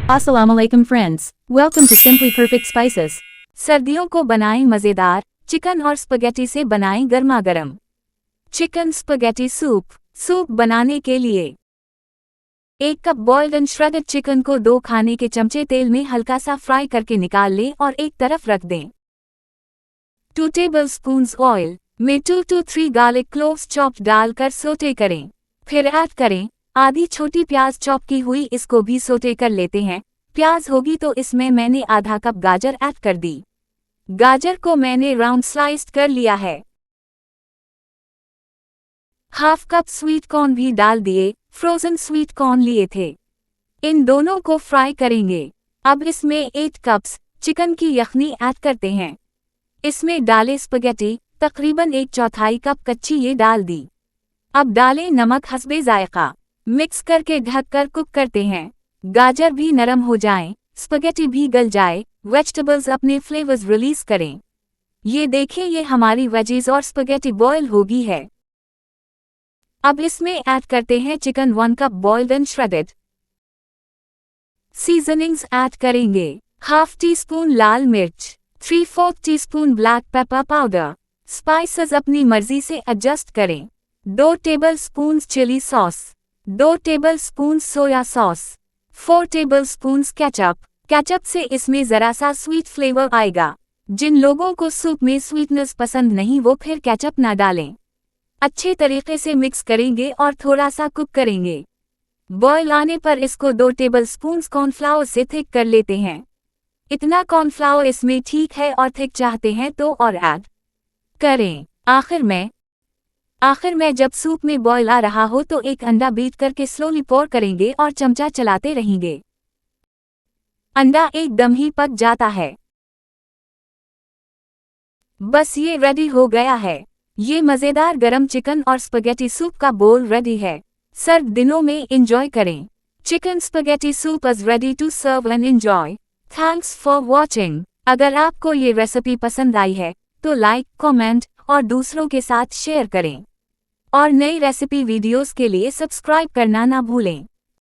Assalamu alaikum friends. Welcome to Simply Perfect Spices. सर्दियों को बनाएं मज़ेदार चिकन और स्पगेटी से बनाएं गर्मा गर्म चिकन स्पगेटी सूप। सूप बनाने के लिए 1 cup boiled and shredded chicken को 2 खाने के चमचे तेल में हल्का सा फ्राई करके निकाल लें और एक तरफ रख दें। 2 टेबलस्पून्स ऑयल में 2 to 3 गार्लिक क्लोव्स चॉप्ड डालकर सोटे करें। फिर ऐड करें आधी छोटी प्याज चॉप की हुई, इसको भी सोटे कर लेते हैं। प्याज होगी तो इसमें मैंने आधा कप गाजर ऐड कर दी। गाजर को मैंने राउंड स्लाइस्ड कर लिया है। हाफ कप स्वीट कॉर्न भी डाल दिए, फ्रोजन स्वीट कॉर्न लिए थे। इन दोनों को फ्राई करेंगे। अब इसमें 8 कप्स चिकन की यखनी ऐड करते हैं। इसमें डालें स्पगेटी, तकरीबन 1/4 कप कच्ची ये डाल दी। अब डालें नमक हस्बे जायका। मिक्स करके ढककर कुक करते हैं। गाजर भी नरम हो जाएं, स्पगेटी भी गल जाए, वेजिटेबल्स अपने फ्लेवर्स रिलीज करें। ये देखें, ये हमारी वेजीज और स्पगेटी बॉयल होगी है। अब इसमें ऐड करते हैं chicken 1 cup boiled and shredded. Seasonings add करेंगे। हाफ टी स्पून लाल मिर्च, 3/4 teaspoon black pepper powder. Spices अपनी मर्जी से एडजस्ट करें। 2 tablespoon chilli sauce, 2 tablespoon soya sauce, 4 tablespoon ketchup. Ketchup से इसमें जरा सा स्वीट फ्लेवर आएगा। जिन लोगों को सूप में स्वीटनेस पसंद नहीं वो फिर केचप ना डालें। अच्छे तरीके से मिक्स करेंगे और थोड़ा सा कुक करेंगे। बॉयल आने पर इसको 2 टेबलस्पून कॉर्नफ्लावर से थिक कर लेते हैं। इतना कॉर्नफ्लावर इसमें ठीक है, और थिक चाहते हैं तो और ऐड करें। आखिर में जब सूप में बॉयल आ रहा हो तो 1 अंडा बीट करके स्लोली पोर करेंगे और चमचा चलाते रहेंगे। अंडा एकदम ही पक जाता है। बस ये रेडी हो गया है। ये मज़ेदार गरम चिकन और स्पगेटी सूप का बोल रेडी है। सर्द दिनों में एंजॉय करें। Chicken spaghetti soup is ready to serve and enjoy. Thanks for watching. अगर आपको ये रेसिपी पसंद आई है तो लाइक, कमेंट और दूसरों के साथ शेयर करें। और नई रेसिपी वीडियोस के लिए सब्सक्राइब करना ना भूलें।